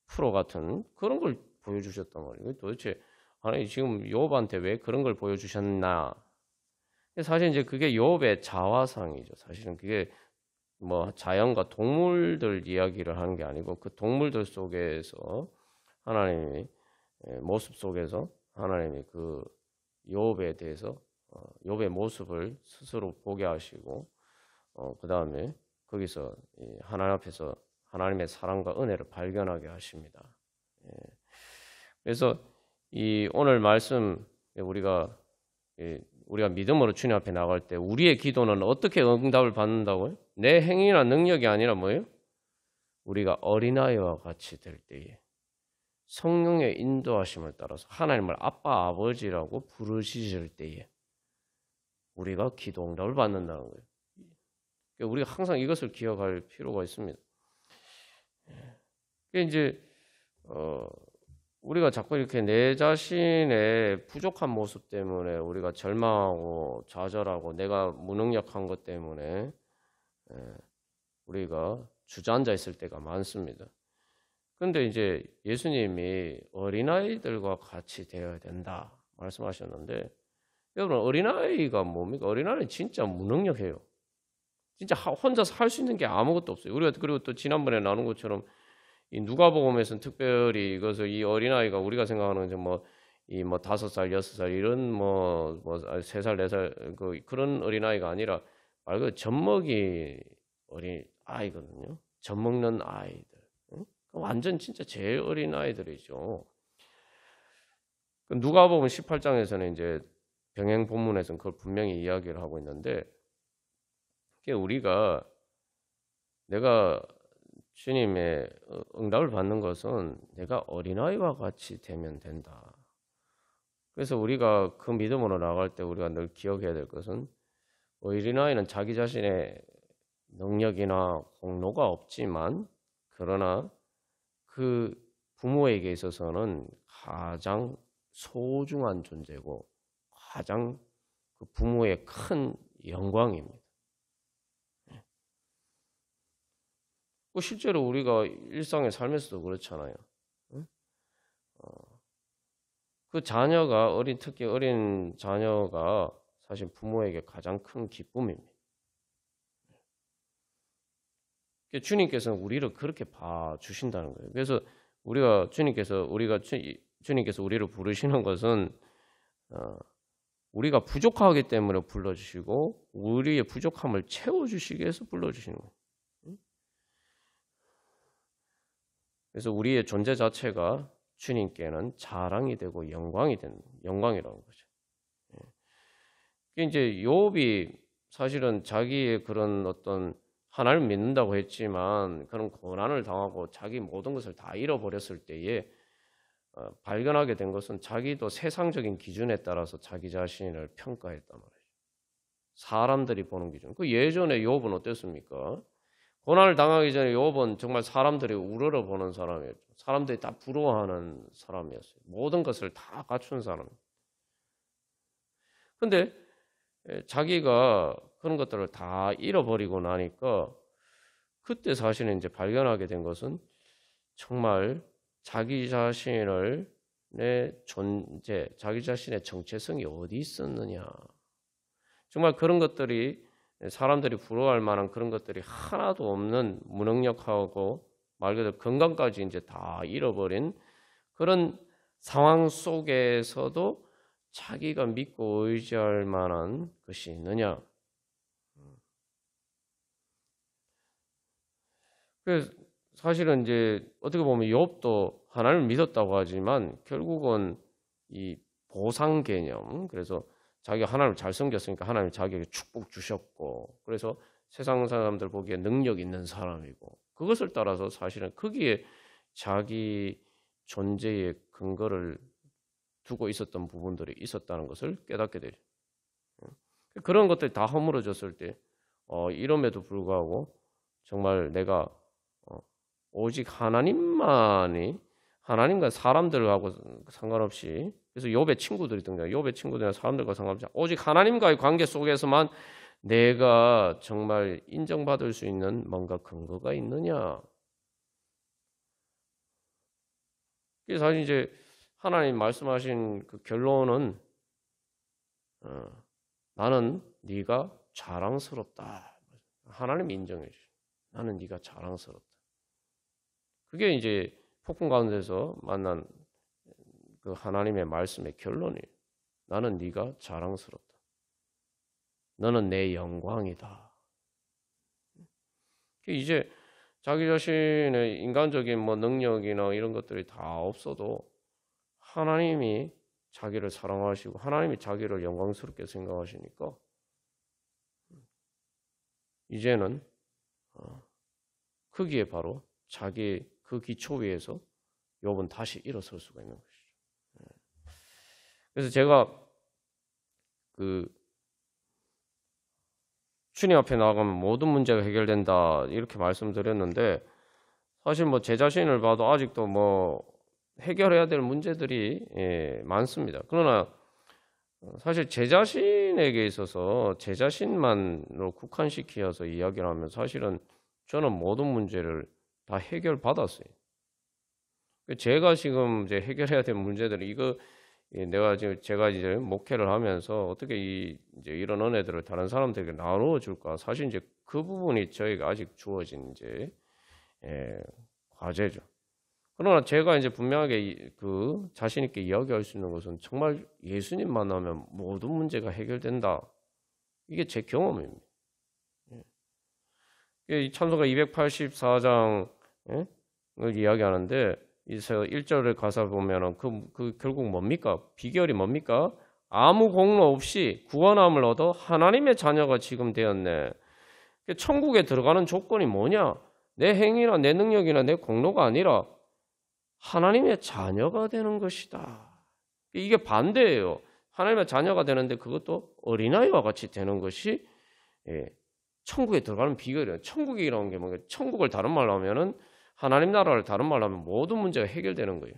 프로 같은 그런 걸 보여주셨단 말이에요. 도대체 하나님 지금 욥한테 왜 그런 걸 보여주셨나? 사실 이제 그게 욥의 자화상이죠. 사실은 그게 뭐 자연과 동물들 이야기를 하는 게 아니고 그 동물들 속에서 하나님이 모습 속에서 하나님이 그 욥에 대해서 욥의 모습을 스스로 보게 하시고 그 다음에 거기서 하나님 앞에서 하나님의 사랑과 은혜를 발견하게 하십니다. 그래서 이 오늘 말씀 우리가 믿음으로 주님 앞에 나갈 때 우리의 기도는 어떻게 응답을 받는다고요? 내 행위나 능력이 아니라 뭐예요? 우리가 어린아이와 같이 될 때에 성령의 인도하심을 따라서 하나님을 아빠 아버지라고 부르시실 때에 우리가 기도 응답을 받는다는 거예요. 그러니까 우리가 항상 이것을 기억할 필요가 있습니다. 이제 우리가 자꾸 이렇게 내 자신의 부족한 모습 때문에 우리가 절망하고 좌절하고 내가 무능력한 것 때문에 우리가 주저앉아 있을 때가 많습니다. 그런데 이제 예수님이 어린아이들과 같이 되어야 된다 말씀하셨는데 여러분 어린아이가 뭡니까? 어린아이는 진짜 무능력해요. 진짜 혼자서 할 수 있는 게 아무것도 없어요. 우리가 그리고 또 지난번에 나눈 것처럼 이 누가복음에서는 특별히 이것을 이 어린아이가 우리가 생각하는 이 5살, 6살 이런 뭐 3살, 4살 그런 어린아이가 아니라 말 그대로 젖먹이 어린 아이거든요. 젖먹는 아이들. 완전 진짜 제일 어린 아이들이죠. 누가복음 18장에서는 이제 병행 본문에서는 그걸 분명히 이야기를 하고 있는데 우리가 내가 주님의 응답을 받는 것은 내가 어린아이와 같이 되면 된다. 그래서 우리가 그 믿음으로 나갈 때 우리가 늘 기억해야 될 것은 어린아이는 자기 자신의 능력이나 공로가 없지만 그러나 그 부모에게 있어서는 가장 소중한 존재고 가장 그 부모의 큰 영광입니다. 실제로 우리가 일상의 삶에서도 그렇잖아요. 그 자녀가 특히 어린 자녀가 사실 부모에게 가장 큰 기쁨입니다. 주님께서는 우리를 그렇게 봐주신다는 거예요. 그래서 주님께서 우리를 부르시는 것은 우리가 부족하기 때문에 불러주시고 우리의 부족함을 채워주시기 위해서 불러주시는 거예요. 그래서 우리의 존재 자체가 주님께는 자랑이 되고 영광이라는 거죠. 이제 욥이 사실은 자기의 그런 어떤 하나님을 믿는다고 했지만 그런 고난을 당하고 자기 모든 것을 다 잃어버렸을 때에 발견하게 된 것은 자기도 세상적인 기준에 따라서 자기 자신을 평가했단 말이죠. 사람들이 보는 기준. 그 예전에 욥은 어땠습니까? 고난을 당하기 전에 욥은 정말 사람들이 우러러 보는 사람이었죠. 사람들이 다 부러워하는 사람이었어요. 모든 것을 다 갖춘 사람. 근데 자기가 그런 것들을 다 잃어버리고 나니까 그때 사실은 이제 발견하게 된 것은 정말 자기 자신의 존재, 자기 자신의 정체성이 어디 있었느냐. 정말 그런 것들이 사람들이 부러워할 만한 그런 것들이 하나도 없는 무능력하고 말 그대로 건강까지 이제 다 잃어버린 그런 상황 속에서도 자기가 믿고 의지할 만한 것이 있느냐. 그래서 사실은 이제 어떻게 보면 욥도 하나님을 믿었다고 하지만 결국은 이 보상 개념, 그래서 자기가 하나님을 잘 섬겼으니까 하나님이 자기에게 축복 주셨고, 그래서 세상 사람들 보기에 능력 있는 사람이고, 그것을 따라서 사실은 거기에 자기 존재의 근거를 두고 있었던 부분들이 있었다는 것을 깨닫게 되죠. 그런 것들이 다 허물어졌을 때 이럼에도 불구하고 정말 내가 오직 하나님만이, 하나님과 사람들하고 상관없이, 그래서 욥의 친구들이 등장해요. 욥의 친구들이나 사람들과 상관없이 오직 하나님과의 관계 속에서만 내가 정말 인정받을 수 있는 뭔가 근거가 있느냐. 그래서 사실 이제 하나님 말씀하신 그 결론은 나는 네가 자랑스럽다. 하나님이 인정해 주죠. 나는 네가 자랑스럽다. 그게 이제 폭풍 가운데서 만난 그 하나님의 말씀의 결론이에요. 나는 네가 자랑스럽다. 너는 내 영광이다. 이제 자기 자신의 인간적인 뭐 능력이나 이런 것들이 다 없어도 하나님이 자기를 사랑하시고 하나님이 자기를 영광스럽게 생각하시니까 이제는 거기에 바로 자기 그 기초 위에서 욥은 다시 일어설 수가 있는 것이죠. 그래서 제가 그 주님 앞에 나가면 모든 문제가 해결된다 이렇게 말씀드렸는데, 사실 뭐 제 자신을 봐도 아직도 뭐 해결해야 될 문제들이 많습니다. 그러나 사실 제 자신에게 있어서 제 자신만으로 국한시켜서 이야기를 하면 사실은 저는 모든 문제를 다 해결받았어요. 제가 지금 이제 해결해야 될 문제들은 이거 제가 이제 목회를 하면서 어떻게 이제 이런 은혜들을 다른 사람들에게 나누어 줄까? 사실 이제 그 부분이 저희가 아직 주어진 이제 과제죠. 그러나 제가 이제 분명하게 그 자신 있게 이야기할 수 있는 것은 정말 예수님 만나면 모든 문제가 해결된다. 이게 제 경험입니다. 이 찬송가 284장을 이야기하는데 이서 1절을 가사 보면은 그 결국 뭡니까? 비결이 뭡니까? 아무 공로 없이 구원함을 얻어 하나님의 자녀가 지금 되었네. 천국에 들어가는 조건이 뭐냐? 내 행위나 내 능력이나 내 공로가 아니라 하나님의 자녀가 되는 것이다. 이게 반대예요. 하나님의 자녀가 되는데 그것도 어린아이와 같이 되는 것이 천국에 들어가는 비결이에요. 천국이라는 게 뭔가, 천국을 다른 말로 하면은 하나님 나라를 다른 말로 하면 모든 문제가 해결되는 거예요.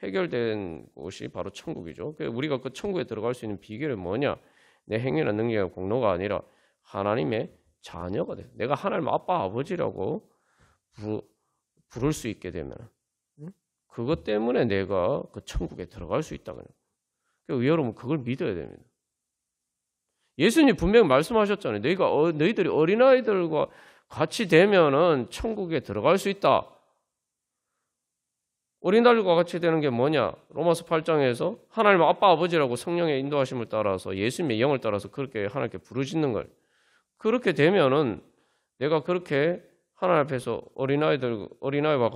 해결된 곳이 바로 천국이죠. 우리가 그 천국에 들어갈 수 있는 비결이 뭐냐? 내 행위나 능력의 공로가 아니라 하나님의 자녀가 돼. 내가 하나님 아빠 아버지라고 부를 수 있게 되면 그것 때문에 내가 그 천국에 들어갈 수 있다고요. 여러분 그걸 믿어야 됩니다. 예수님 분명히 말씀하셨잖아요. 너희들이 어린아이들과 같이 되면은 천국에 들어갈 수 있다. 어린아이들과 같이 되는 게 뭐냐? 로마서 8장에서 하나님 아빠 아버지라고 성령의 인도하심을 따라서 예수님의 영을 따라서 그렇게 하나님께 부르짖는 걸. 그렇게 되면은 내가 그렇게 하나님 앞에서 어린아이와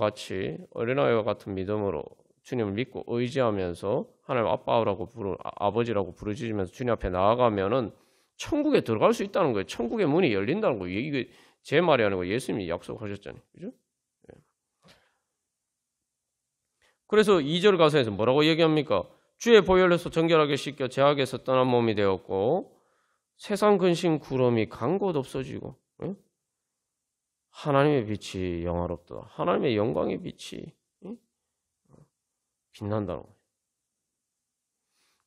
같은 믿음으로 주님을 믿고 의지하면서 하나님 아버지라고 부르짖으면서 주님 앞에 나아가면은 천국에 들어갈 수 있다는 거예요. 천국의 문이 열린다는 거예요. 이게 제 말이 아니고 예수님이 약속하셨잖아요. 그죠? 그래서 2절 가사에서 뭐라고 얘기합니까? 주의 보혈로서 정결하게 씻겨 죄악에서 떠난 몸이 되었고 세상 근심 구름이 간 곳 없어지고 하나님의 빛이 영화롭다. 하나님의 영광의 빛이 빛난다는 거예요.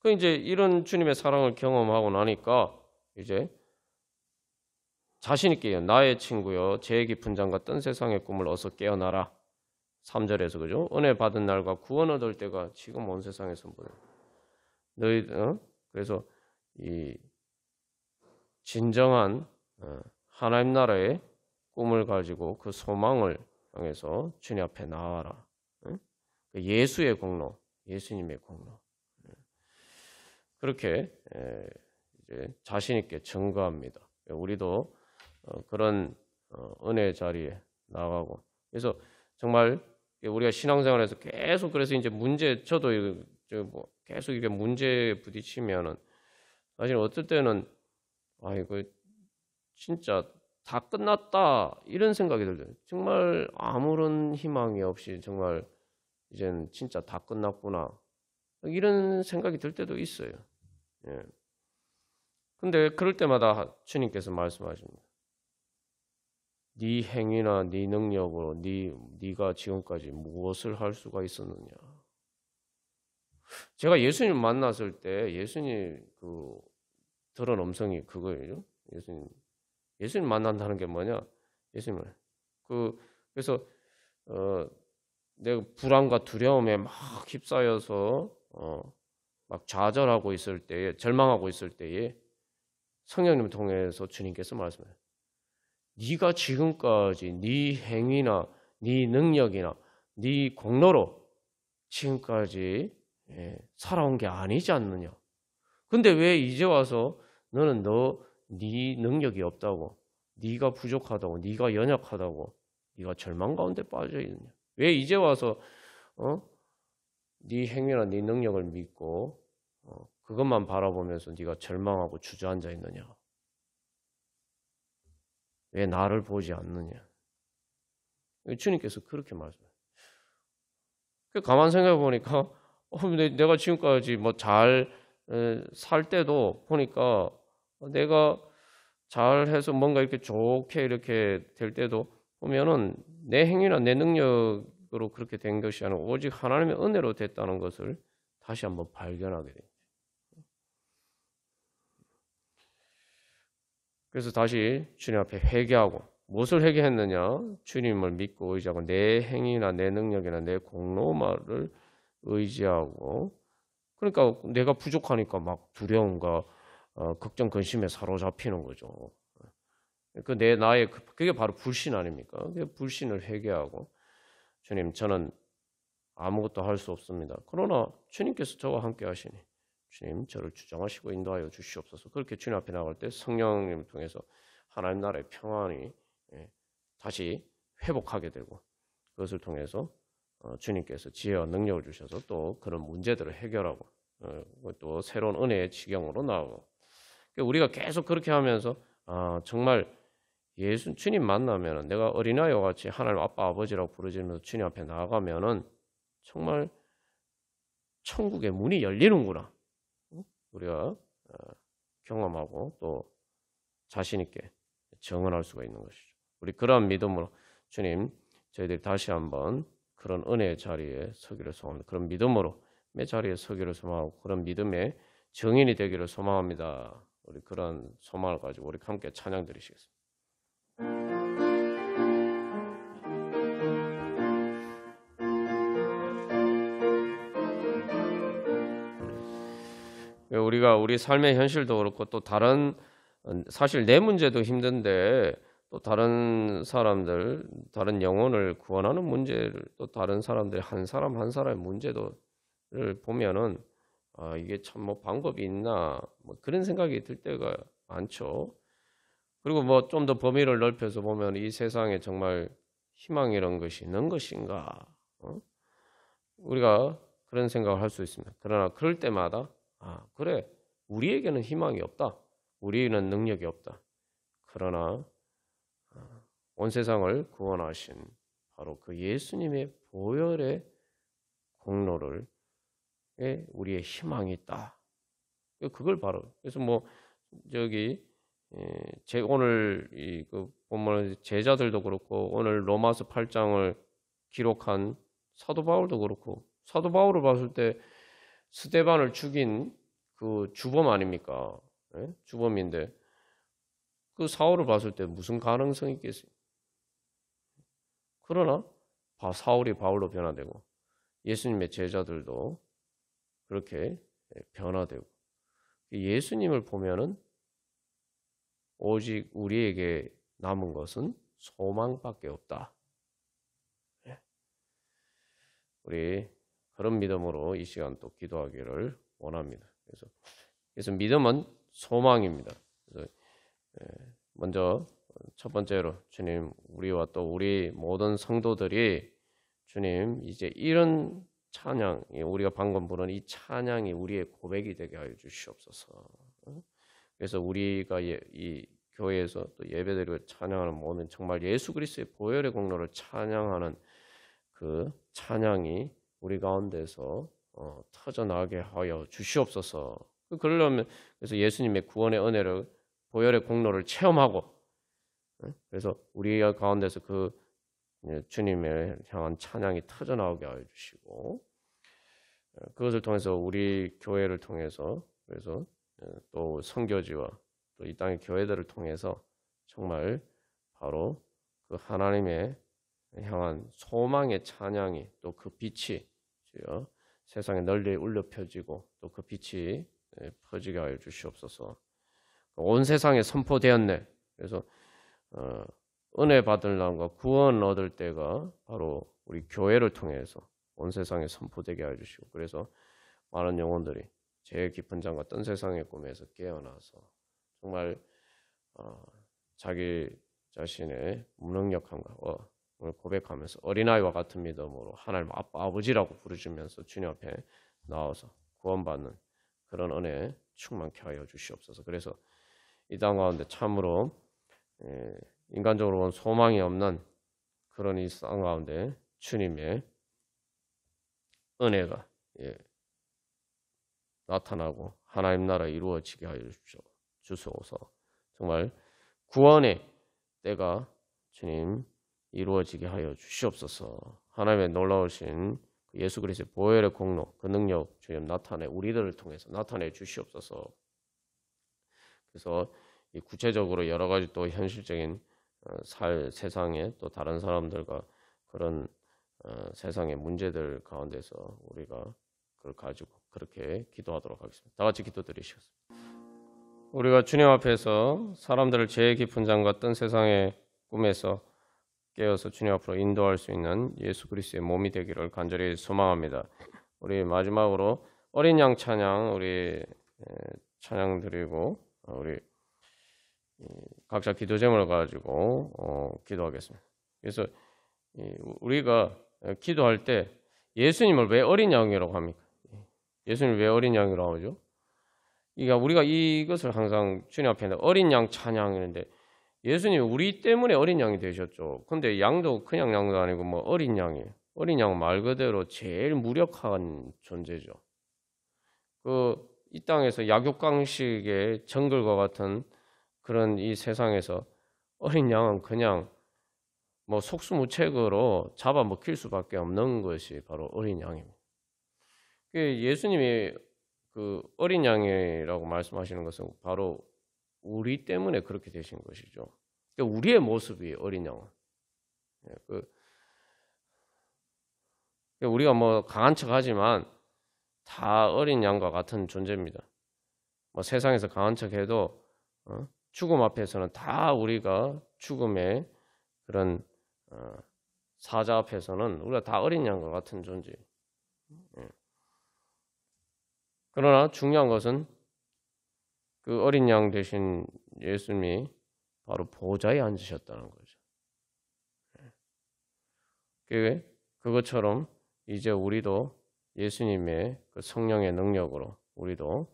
그 이제 이런 주님의 사랑을 경험하고 나니까 이제 자신 있게 나의 친구여 제 깊은 잠과 뜬 세상의 꿈을 어서 깨어나라. 3절에서 그죠? 은혜 받은 날과 구원 얻을 때가 지금 온 세상에서 너희 그래서 이 진정한 하나님 나라의 꿈을 가지고 그 소망을 향해서 주님 앞에 나와라. 예수의 공로, 예수님의 공로. 그렇게 이제 자신 있게 증거합니다. 우리도 그런 은혜의 자리에 나가고, 그래서 정말 우리가 신앙생활에서 계속 그래서 이제 저도 뭐 계속 이렇게 문제에 부딪히면은 사실 어떨 때는 이거 진짜 다 끝났다 이런 생각이 들어요. 정말 아무런 희망이 없이 정말 이제는 진짜 다 끝났구나 이런 생각이 들 때도 있어요. 예. 근데 그럴 때마다 주님께서 말씀하십니다. 네 행위나 네 능력으로 네가 지금까지 무엇을 할 수가 있었느냐. 제가 예수님 만났을 때 예수님 들은 음성이 그거예요. 예수님 만난다는 게 뭐냐? 예수님을 그래서 내가 불안과 두려움에 막 휩싸여서 막 좌절하고 있을 때에 절망하고 있을 때에 성령님을 통해서 주님께서 말씀해요. 네가 지금까지 네 행위나 네 능력이나 네 공로로 지금까지 살아온 게 아니지 않느냐. 근데 왜 이제 와서 너는 네 능력이 없다고, 네가 부족하다고, 네가 연약하다고, 네가 절망 가운데 빠져 있느냐. 왜 이제 와서 네 행위나 네 능력을 믿고 그것만 바라보면서 네가 절망하고 주저앉아 있느냐. 왜 나를 보지 않느냐. 주님께서 그렇게 말씀해요. 가만 생각해 보니까 내가 지금까지 뭐 잘 살 때도 보니까 내가 잘해서 뭔가 이렇게 좋게 이렇게 될 때도 보면은 내 행위나 내 능력으로 그렇게 된 것이 아니라 오직 하나님의 은혜로 됐다는 것을 다시 한번 발견하게 됩니다. 그래서 다시 주님 앞에 회개하고 무엇을 회개했느냐? 주님을 믿고 의지하고 내 행위나 내 능력이나 내 공로만을 의지하고 그러니까 내가 부족하니까 막 두려움과 걱정 근심에 사로잡히는 거죠. 그게 바로 불신 아닙니까? 그게 불신을 회개하고 주님 저는 아무것도 할 수 없습니다. 그러나 주님께서 저와 함께 하시니 주님 저를 주장하시고 인도하여 주시옵소서. 그렇게 주님 앞에 나갈 때 성령님을 통해서 하나님 나라의 평안이 다시 회복하게 되고 그것을 통해서 주님께서 지혜와 능력을 주셔서 또 그런 문제들을 해결하고 또 새로운 은혜의 지경으로 나오고 우리가 계속 그렇게 하면서 정말 주님 만나면 내가 어린아이와 같이 하나님 아빠 아버지라고 부르짖으면서 주님 앞에 나아가면은 정말 천국의 문이 열리는구나 우리가 경험하고 또 자신 있게 증언할 수가 있는 것이죠. 우리 그러한 믿음으로 주님 저희들이 다시 한번 그런 은혜의 자리에 서기를 소망합니다. 그런 믿음으로 매 자리에 서기를 소망하고 그런 믿음의 증인이 되기를 소망합니다. 우리 그런 소망을 가지고 우리 함께 찬양 드리시겠습니다. 우리가 우리 삶의 현실도 그렇고 또 다른 사실 내 문제도 힘든데 또 다른 사람들 다른 영혼을 구원하는 문제를 또 다른 사람들 한 사람 한 사람의 문제도를 보면은 이게 참 뭐 방법이 있나 뭐 그런 생각이 들 때가 많죠. 그리고 뭐 좀 더 범위를 넓혀서 보면 이 세상에 정말 희망이란 것이 있는 것인가? 우리가 그런 생각을 할 수 있습니다. 그러나 그럴 때마다 그래 우리에게는 희망이 없다. 우리는 능력이 없다. 그러나 온 세상을 구원하신 바로 그 예수님의 보혈의 공로를 우리의 희망이 있다. 그걸 바로 그래서 뭐 저기 오늘 그 보면 제자들도 그렇고 오늘 로마서 8장을 기록한 사도 바울도 그렇고 사도 바울을 봤을 때 스데반을 죽인 그 주범 아닙니까? 주범인데 그 사울을 봤을 때 무슨 가능성이 있겠어요? 그러나 사울이 바울로 변화되고 예수님의 제자들도 그렇게 변화되고 예수님을 보면은 오직 우리에게 남은 것은 소망밖에 없다. 우리 그런 믿음으로 이 시간 또 기도하기를 원합니다. 그래서 믿음은 소망입니다. 그래서 먼저 첫 번째로 주님 우리와 또 우리 모든 성도들이 주님 이제 이런 찬양이 우리가 방금 부른 이 찬양이 우리의 고백이 되게 하여 주시옵소서. 그래서 우리가 이 교회에서 또 예배드리고 찬양하는 모든 정말 예수 그리스도의 보혈의 공로를 찬양하는 그 찬양이 우리 가운데서 터져나게 하여 주시옵소서. 그러려면 그래서 예수님의 구원의 은혜를 보혈의 공로를 체험하고 그래서 우리 가운데서 그 주님을 향한 찬양이 터져나오게 하여 주시고 그것을 통해서 우리 교회를 통해서 그래서 또 선교지와 또 이 땅의 교회들을 통해서 정말 바로 그 하나님의 향한 소망의 찬양이 또 그 빛이 세상에 널리 울려 펴지고 또 그 빛이 퍼지게 하여 주시옵소서. 온 세상에 선포되었네. 그래서 은혜 받을 날과 구원 얻을 때가 바로 우리 교회를 통해서 온 세상에 선포되게 하여 주시고 그래서 많은 영혼들이 제일 깊은 잠과 뜬 세상의 꿈에서 깨어나서 정말 자기 자신의 무능력함과 고백하면서 어린아이와 같은 믿음으로 하나님 아버지라고 부르시면서 주님 앞에 나와서 구원받는 그런 은혜 충만케 하여 주시옵소서. 그래서 이 땅 가운데 참으로 인간적으로는 소망이 없는 그런 이 땅 가운데 주님의 은혜가 나타나고 하나님 나라 이루어지게 하여 주시옵소서. 정말 구원의 때가 주님 이루어지게 하여 주시옵소서. 하나님의 놀라우신 예수 그리스도의 보혈의 공로, 그 능력 주님 우리들을 통해서 나타내 주시옵소서. 그래서 이 구체적으로 여러 가지 또 현실적인 세상에 또 다른 사람들과 그런 세상의 문제들 가운데서 우리가 그걸 가지고 그렇게 기도하도록 하겠습니다. 다 같이 기도드리시겠습니다. 우리가 주님 앞에서 사람들을 제일 깊은 잠과 뜬 세상의 꿈에서 깨어서 주님 앞으로 인도할 수 있는 예수 그리스도의 몸이 되기를 간절히 소망합니다. 우리 마지막으로 어린 양 찬양 우리 찬양 드리고 우리 각자 기도 제목을 가지고 기도하겠습니다. 그래서 우리가 기도할 때 예수님을 왜 어린 양이라고 합니까? 예수님을 왜 어린 양이라고 하죠? 그러니까 우리가 이것을 항상 주님 앞에 어린 양 찬양이는데 예수님이 우리 때문에 어린 양이 되셨죠. 근데 양도 그냥 양도 아니고 뭐 어린 양이에요. 어린 양 말 그대로 제일 무력한 존재죠. 이 땅에서 약육강식의 정글과 같은 그런 이 세상에서 어린 양은 그냥 뭐 속수무책으로 잡아먹힐 수밖에 없는 것이 바로 어린 양입니다. 예수님이 그 어린 양이라고 말씀하시는 것은 바로 우리 때문에 그렇게 되신 것이죠. 그러니까 우리의 모습이 어린 양은. 우리가 뭐 강한 척하지만 다 어린 양과 같은 존재입니다. 뭐 세상에서 강한 척해도 죽음 앞에서는 다 우리가 죽음의 그런 사자 앞에서는 우리가 다 어린 양과 같은 존재. 그러나 중요한 것은 그 어린 양 되신 예수님이 바로 보좌에 앉으셨다는 거죠. 그것처럼 이제 우리도 예수님의 그 성령의 능력으로 우리도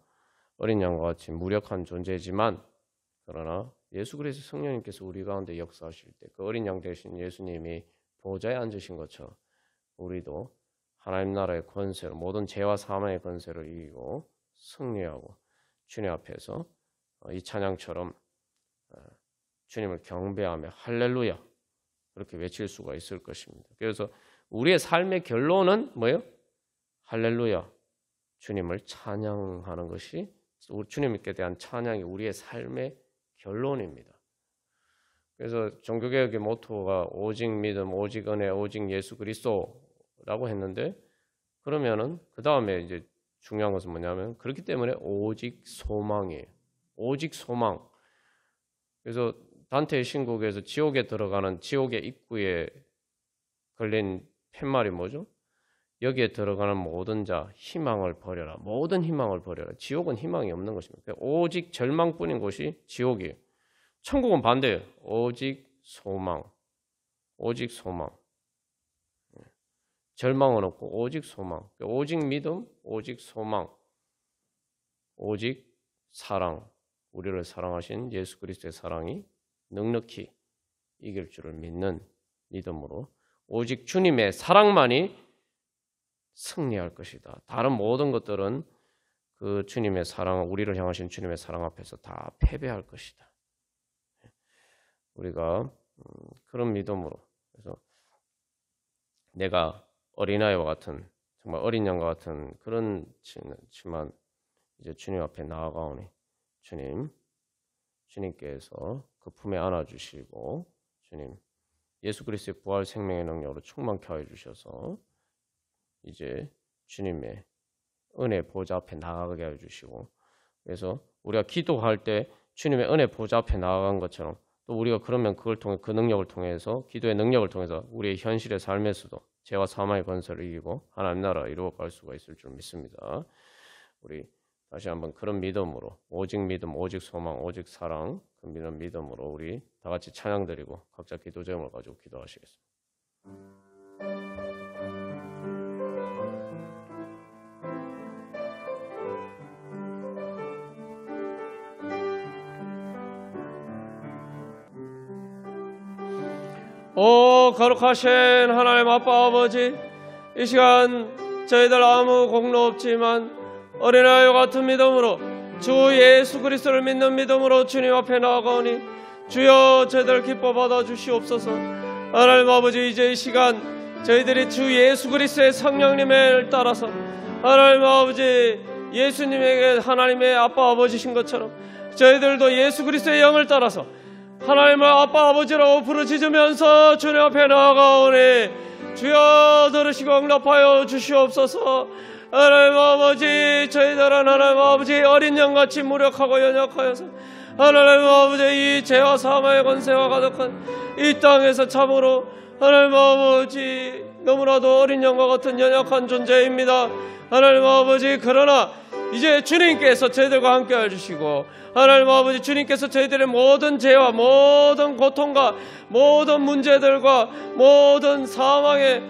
어린 양과 같이 무력한 존재지만 그러나 예수 그리스도 성령님께서 우리 가운데 역사하실 때 그 어린 양 되신 예수님이 보좌에 앉으신 것처럼 우리도 하나님 나라의 권세로 모든 죄와 사망의 권세를 이기고 승리하고 주님 앞에서 이 찬양처럼 주님을 경배하며 할렐루야 그렇게 외칠 수가 있을 것입니다. 그래서 우리의 삶의 결론은 뭐예요? 할렐루야 주님을 찬양하는 것이 주님께 대한 찬양이 우리의 삶의 결론입니다. 그래서 종교개혁의 모토가 오직 믿음, 오직 은혜, 오직 예수 그리스도라고 했는데 그러면은 그 다음에 이제 중요한 것은 뭐냐면 그렇기 때문에 오직 소망이에요. 오직 소망. 그래서 단테의 신곡에서 지옥에 들어가는 지옥의 입구에 걸린 팻말이 뭐죠? 여기에 들어가는 모든 자 희망을 버려라. 모든 희망을 버려라. 지옥은 희망이 없는 것입니다. 오직 절망뿐인 곳이 지옥이에요. 천국은 반대예요. 오직 소망. 오직 소망. 절망은 없고 오직 소망, 오직 믿음, 오직 소망, 오직 사랑, 우리를 사랑하신 예수 그리스도의 사랑이 넉넉히 이길 줄을 믿는 믿음으로 오직 주님의 사랑만이 승리할 것이다. 다른 모든 것들은 그 주님의 사랑, 우리를 향하신 주님의 사랑 앞에서 다 패배할 것이다. 우리가 그런 믿음으로, 그래서 내가 어린아이와 같은, 정말 어린 양과 같은 그런 지만 이제 주님 앞에 나아가오니 주님께서 그 품에 안아주시고 주님 예수 그리스도의 부활 생명의 능력으로 충만케 하여 주셔서 이제 주님의 은혜 보좌 앞에 나가게 하여 주시고, 그래서 우리가 기도할 때 주님의 은혜 보좌 앞에 나아간 것처럼 또 우리가 그러면 그걸 통해 그 능력을 통해서, 기도의 능력을 통해서 우리의 현실의 삶에서도 죄와 사망의 권세를 이기고 하나님 나라 이루어갈 수가 있을 줄 믿습니다. 우리 다시 한번 그런 믿음으로, 오직 믿음, 오직 소망, 오직 사랑, 그 믿음으로 우리 다 같이 찬양 드리고 각자 기도 제목을 가지고 기도하시겠습니다. 오 거룩하신 하나님 아빠 아버지, 이 시간 저희들 아무 공로 없지만 어린아이와 같은 믿음으로 주 예수 그리스도를 믿는 믿음으로 주님 앞에 나아가오니 주여 저희들 기뻐 받아 주시옵소서. 하나님 아버지, 이제 이 시간 저희들이 주 예수 그리스도의 성령님을 따라서 하나님 아버지 예수님에게 하나님의 아빠 아버지신 것처럼 저희들도 예수 그리스도의 영을 따라서 하나님의 아빠 아버지라고 부르짖으면서 주님 앞에 나아가오니 주여 들으시고 응답하여 주시옵소서. 하나님 아버지, 저희들은 하나님 아버지 어린 양같이 무력하고 연약하여서 하나님 아버지 이 죄와 사망의 권세가 가득한 이 땅에서 참으로 하나님 아버지 너무나도 어린 양과 같은 연약한 존재입니다. 하나님 아버지, 그러나 이제 주님께서 저희들과 함께 해주시고 하나님 아버지 주님께서 저희들의 모든 죄와 모든 고통과 모든 문제들과 모든 사망의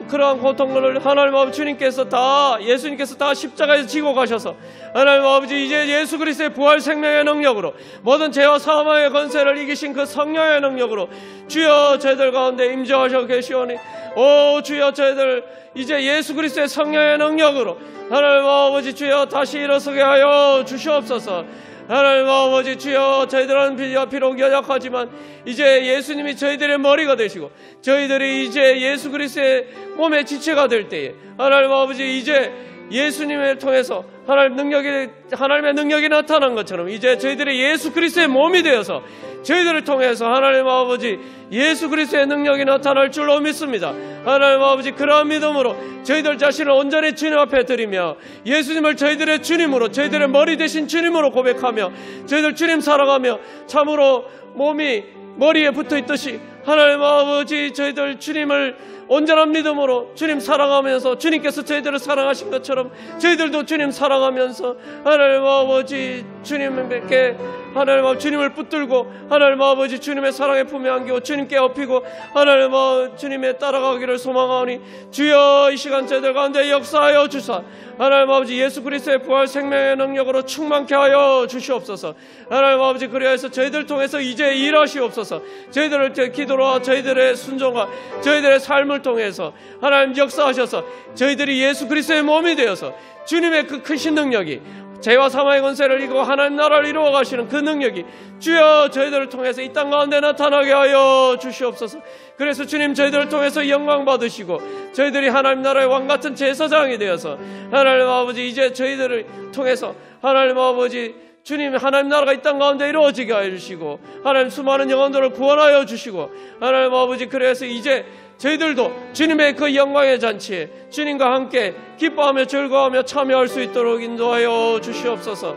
그러한 고통을 하나님 아버지 주님께서 다, 예수님께서 다 십자가에서 지고 가셔서 하나님 아버지 이제 예수 그리스도의 부활 생명의 능력으로 모든 죄와 사망의 권세를 이기신 그 성령의 능력으로 주여 저희들 가운데 임재하셔 계시오니 오 주여 저희들 이제 예수 그리스도의 성령의 능력으로 하나님 아버지 주여 다시 일어서게 하여 주시옵소서. 하나님 아버지 주여 저희들은 비록 연약하지만 이제 예수님이 저희들의 머리가 되시고 저희들이 이제 예수 그리스도의 몸의 지체가 될 때에 하나님 아버지 이제 예수님을 통해서 하나님의 능력이 나타난 것처럼 이제 저희들이 예수 그리스도의 몸이 되어서 저희들을 통해서 하나님 아버지 예수 그리스도의 능력이 나타날 줄로 믿습니다. 하나님 아버지 그러한 믿음으로 저희들 자신을 온전히 주님 앞에 드리며 예수님을 저희들의 주님으로, 저희들의 머리 되신 주님으로 고백하며 저희들 주님 사랑하며 참으로 몸이 머리에 붙어 있듯이 하나님 아버지 저희들 주님을 온전한 믿음으로 주님 사랑하면서 주님께서 저희들을 사랑하신 것처럼 저희들도 주님 사랑하면서 하나님 아버지 주님께 하나님 아버지 주님을 붙들고 하나님 아버지 주님의 사랑의 품에 안기고 주님께 업히고 하나님 아버지 주님의 따라가기를 소망하오니 주여 이 시간 저희들 가운데 역사하여 주사 하나님 아버지 예수 그리스도의 부활 생명의 능력으로 충만케 하여 주시옵소서. 하나님 아버지 그리하여서 저희들 통해서 이제 일하시옵소서. 저희들을 기도로 저희들의 순종과 저희들의 삶을 통해서 하나님 역사하셔서 저희들이 예수 그리스도의 몸이 되어서 주님의 그 크신 능력이 죄와 사망의 권세를 이기고 하나님 나라를 이루어 가시는 그 능력이 주여 저희들을 통해서 이 땅 가운데 나타나게 하여 주시옵소서. 그래서 주님 저희들을 통해서 영광 받으시고 저희들이 하나님 나라의 왕같은 제사장이 되어서 하나님 아버지 이제 저희들을 통해서 하나님 아버지 주님 하나님 나라가 이 땅 가운데 이루어지게 하여 주시고 하나님 수많은 영혼들을 구원하여 주시고 하나님 아버지 그래서 이제 저희들도 주님의 그 영광의 잔치에 주님과 함께 기뻐하며 즐거워하며 참여할 수 있도록 인도하여 주시옵소서.